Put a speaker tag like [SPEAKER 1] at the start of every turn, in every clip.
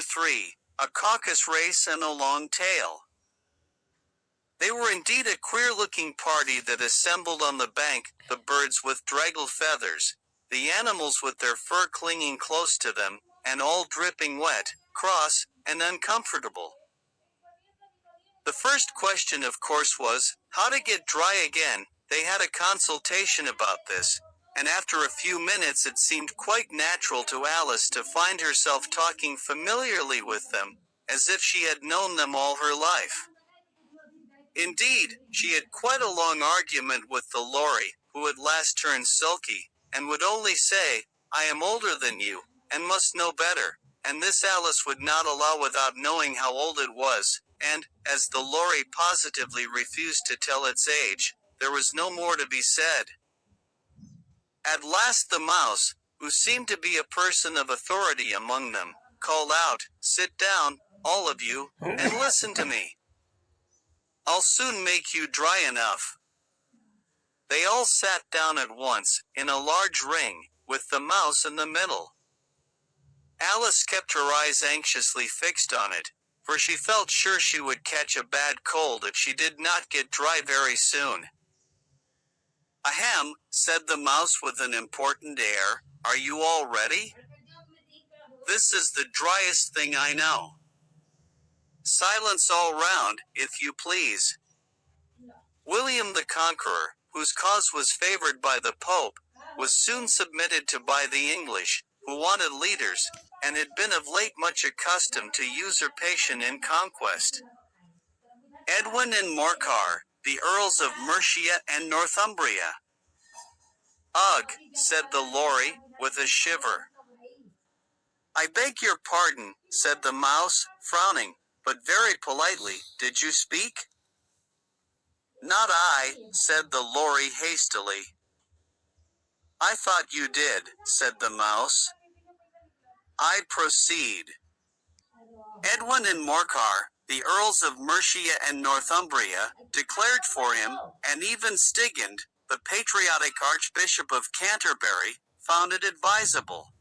[SPEAKER 1] Chapter 3, A Caucus-Race and a Long Tail. They were indeed a queer-looking party that assembled on the bank, the birds with draggled feathers, the animals with their fur clinging close to them, and all dripping wet, cross, and uncomfortable. The first question, of course, was, how to get dry again. They had a consultation about this, and after a few minutes it seemed quite natural to Alice to find herself talking familiarly with them, as if she had known them all her life. Indeed, she had quite a long argument with the Lory, who at last turned sulky, and would only say, "I am older than you, and must know better," and this Alice would not allow without knowing how old it was, and, as the Lory positively refused to tell its age, there was no more to be said. At last the mouse, who seemed to be a person of authority among them, called out, "Sit down, all of you, and listen to me. I'll soon make you dry enough." They all sat down at once, in a large ring, with the mouse in the middle. Alice kept her eyes anxiously fixed on it, for she felt sure she would catch a bad cold if she did not get dry very soon. "Ahem," said the mouse with an important air, "are you all ready? This is the driest thing I know. Silence all round, if you please." William the Conqueror, whose cause was favored by the Pope, was soon submitted to by the English, who wanted leaders, and had been of late much accustomed to usurpation and conquest. Edwin and Morcar, the Earls of Mercia and Northumbria. "Ugh," said the Lory, with a shiver. "I beg your pardon," said the mouse, frowning, but very politely, "did you speak?" "Not I," said the Lory hastily. "I thought you did," said the mouse. "I proceed. Edwin and Morcar, the Earls of Mercia and Northumbria, declared for him, and even Stigand, the patriotic Archbishop of Canterbury, found it advisable."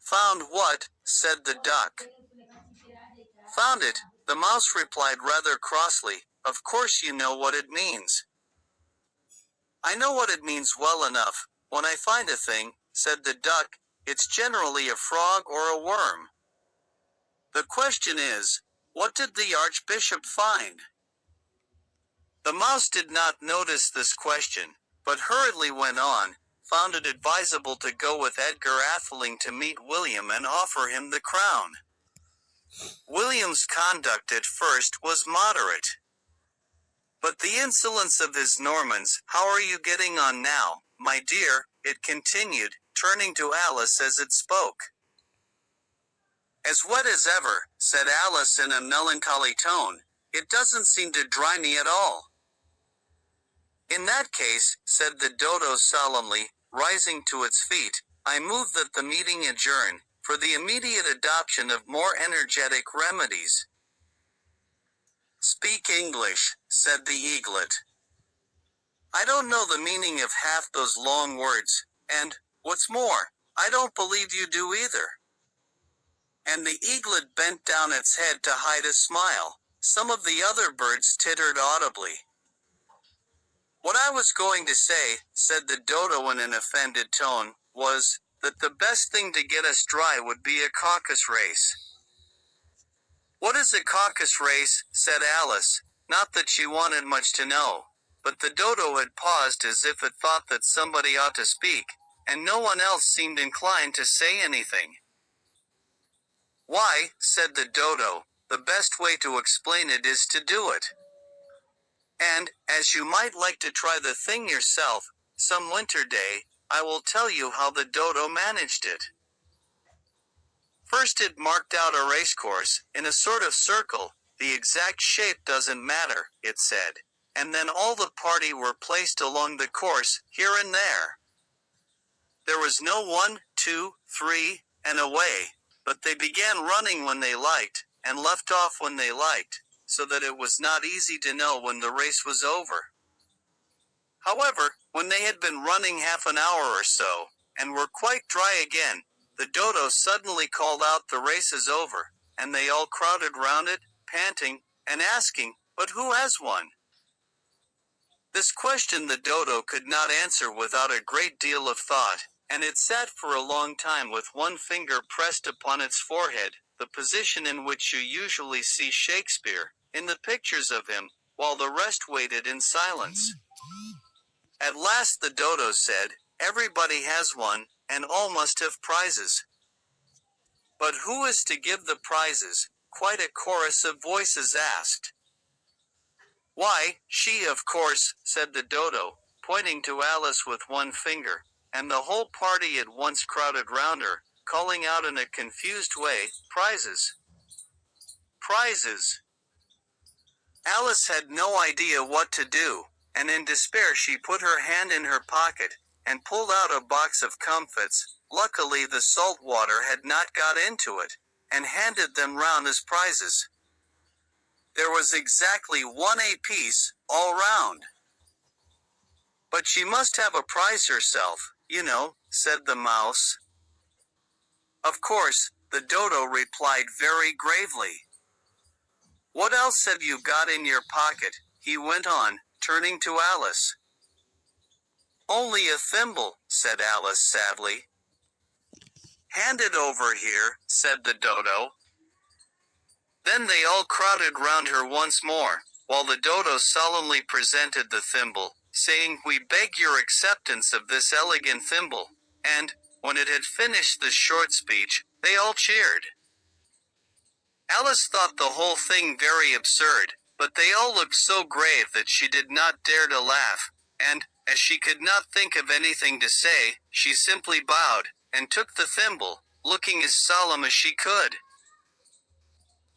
[SPEAKER 1] "Found what?" said the duck. "Found it," the mouse replied rather crossly, "of course you know what it means." "I know what it means well enough. When I find a thing," said the duck, "it's generally a frog or a worm. The question is, what did the Archbishop find?" The mouse did not notice this question, but hurriedly went on, found it advisable to go with Edgar Atheling to meet William and offer him the crown. William's conduct at first was moderate. "But the insolence of his Normans, how are you getting on now, my dear?" it continued, turning to Alice as it spoke. "As wet as ever," said Alice in a melancholy tone. "It doesn't seem to dry me at all." "In that case," said the Dodo solemnly, rising to its feet, "I move that the meeting adjourn, for the immediate adoption of more energetic remedies." "Speak English," said the eaglet. "I don't know the meaning of half those long words, and, what's more, I don't believe you do either." And the eaglet bent down its head to hide a smile. Some of the other birds tittered audibly. "What I was going to say," said the Dodo in an offended tone, "was, that the best thing to get us dry would be a caucus race." "What is a caucus race?" said Alice, not that she wanted much to know, but the Dodo had paused as if it thought that somebody ought to speak, and no one else seemed inclined to say anything. "Why," said the Dodo, "the best way to explain it is to do it. And, as you might like to try the thing yourself, some winter day, I will tell you how the Dodo managed it. First it marked out a racecourse, in a sort of circle, the exact shape doesn't matter, it said, and then all the party were placed along the course, here and there. There was no 1, 2, 3, and away, but they began running when they liked, and left off when they liked, so that it was not easy to know when the race was over. However, when they had been running half an hour or so, and were quite dry again, The dodo suddenly called out, "The race is over," and they all crowded round it, panting, and asking, "But who has won?" This question the dodo could not answer without a great deal of thought, and it sat for a long time with one finger pressed upon its forehead, the position in which you usually see Shakespeare, in the pictures of him, while the rest waited in silence. At last the dodo said, "Everybody has one, and all must have prizes." "But who is to give the prizes?" quite a chorus of voices asked. "Why, she of course," said the dodo, pointing to Alice with one finger, and the whole party at once crowded round her, calling out in a confused way, "Prizes! Prizes!" Alice had no idea what to do, and in despair she put her hand in her pocket, and pulled out a box of comfits. Luckily the salt water had not got into it, and handed them round as prizes. There was exactly one apiece, all round. "But she must have a prize herself, you know," said the mouse. "Of course," the dodo replied very gravely. "What else have you got in your pocket?" he went on, turning to Alice. "Only a thimble," said Alice sadly. "Hand it over here," said the dodo. Then they all crowded round her once more, while the dodo solemnly presented the thimble, saying, "We beg your acceptance of this elegant thimble," and, when it had finished this short speech, they all cheered. Alice thought the whole thing very absurd, but they all looked so grave that she did not dare to laugh, and, as she could not think of anything to say, she simply bowed, and took the thimble, looking as solemn as she could.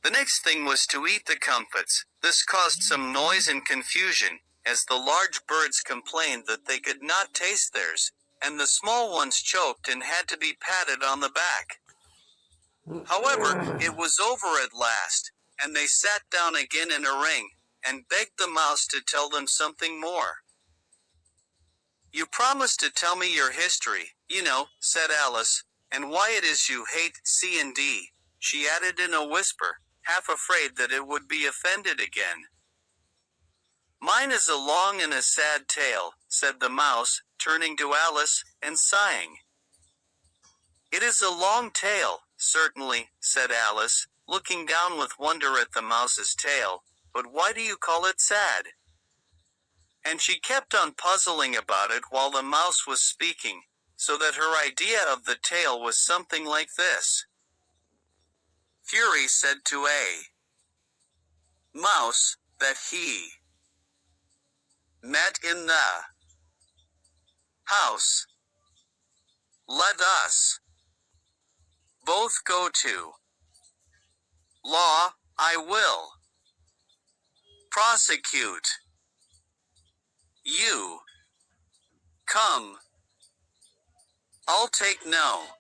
[SPEAKER 1] The next thing was to eat the comfits. This caused some noise and confusion, as the large birds complained that they could not taste theirs, and the small ones choked and had to be patted on the back. However, it was over at last, and they sat down again in a ring, and begged the mouse to tell them something more. "You promised to tell me your history, you know," said Alice, "and why it is you hate C&D, she added in a whisper, half afraid that it would be offended again. "Mine is a long and a sad tale," said the mouse, turning to Alice, and sighing. "It is a long tale, certainly," said Alice, looking down with wonder at the mouse's tail, "but why do you call it sad?" And she kept on puzzling about it while the mouse was speaking, so that her idea of the tale was something like this. Fury said to a mouse that he met in the house. "Let us both go to law, I will prosecute you. Come, I'll take no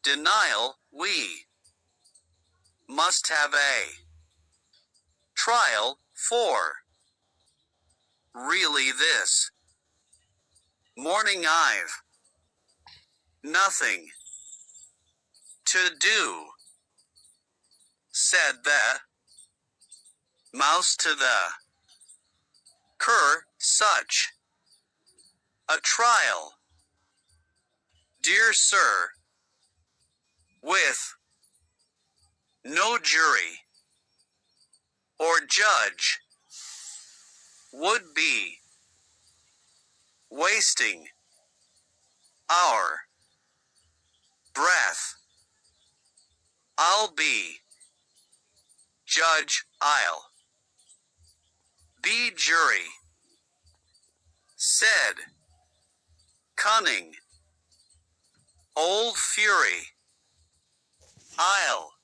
[SPEAKER 1] denial, we must have a trial, for really this morning I've nothing to do," said the mouse to the cur, "such a trial, dear sir, with no jury or judge, would be wasting our breath. I'll be judge, I'll be jury," said cunning old Fury. "I'll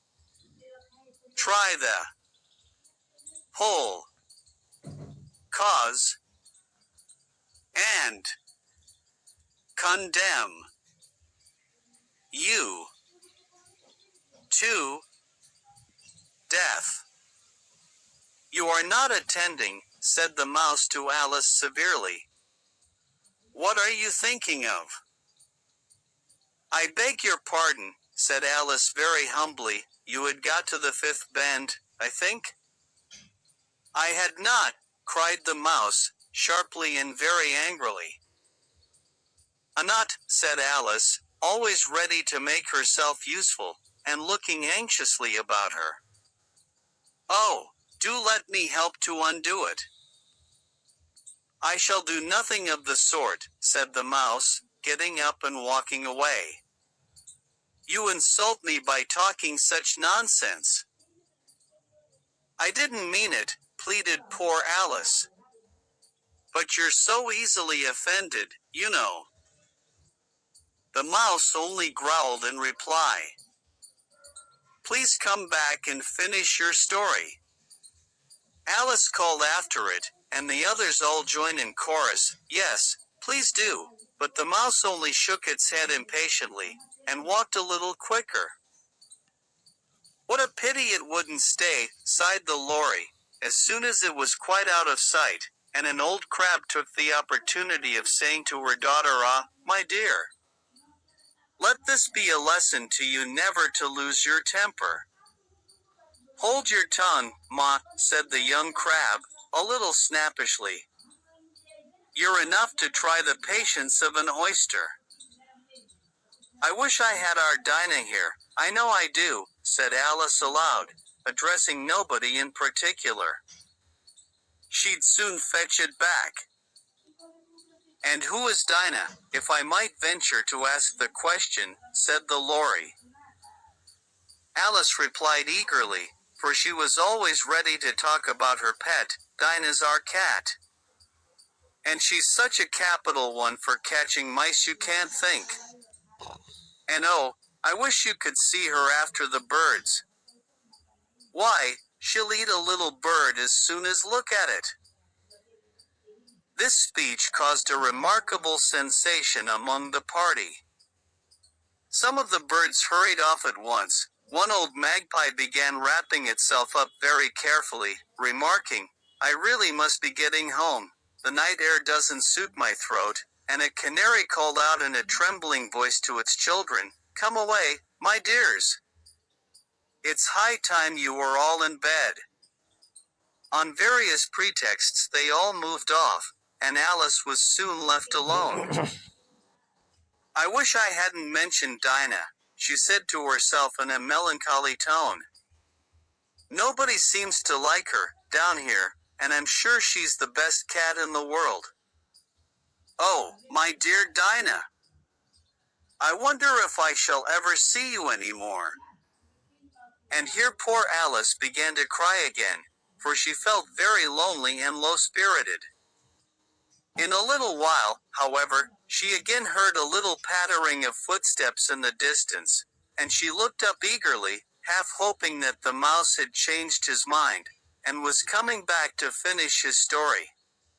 [SPEAKER 1] try the whole cause and condemn you to death." "You are not attending," said the mouse to Alice severely. "What are you thinking of?" I beg your pardon, said Alice very humbly. You had got to the fifth bend, I think? I had not, cried the mouse, sharply and very angrily. Not, said Alice, always ready to make herself useful, and looking anxiously about her. Oh, do let me help to undo it. I shall do nothing of the sort, said the mouse, getting up and walking away. You insult me by talking such nonsense. I didn't mean it, pleaded poor Alice. But you're so easily offended, you know. The mouse only growled in reply. Please come back and finish your story. Alice called after it, and the others all joined in chorus, yes, please do, but the mouse only shook its head impatiently, and walked a little quicker. What a pity it wouldn't stay, sighed the lorry, as soon as it was quite out of sight, and an old crab took the opportunity of saying to her daughter, "Ah, my dear, let this be a lesson to you never to lose your temper." Hold your tongue, Ma, said the young crab, a little snappishly. You're enough to try the patience of an oyster. I wish I had our Dinah here, I know I do, said Alice aloud, addressing nobody in particular. She'd soon fetch it back. And who is Dinah, if I might venture to ask the question, said the lorry. Alice replied eagerly, for she was always ready to talk about her pet, Dinah's our cat. And she's such a capital one for catching mice you can't think. And oh, I wish you could see her after the birds. Why, she'll eat a little bird as soon as look at it. This speech caused a remarkable sensation among the party. Some of the birds hurried off at once. One old magpie began wrapping itself up very carefully, remarking, I really must be getting home. The night air doesn't suit my throat. And a canary called out in a trembling voice to its children, Come away, my dears. It's high time you were all in bed. On various pretexts they all moved off, and Alice was soon left alone. I wish I hadn't mentioned Dinah, she said to herself in a melancholy tone. Nobody seems to like her, down here, and I'm sure she's the best cat in the world. Oh, my dear Dinah! I wonder if I shall ever see you any more. And here poor Alice began to cry again, for she felt very lonely and low-spirited. In a little while, however, she again heard a little pattering of footsteps in the distance, and she looked up eagerly, half hoping that the mouse had changed his mind, and was coming back to finish his story.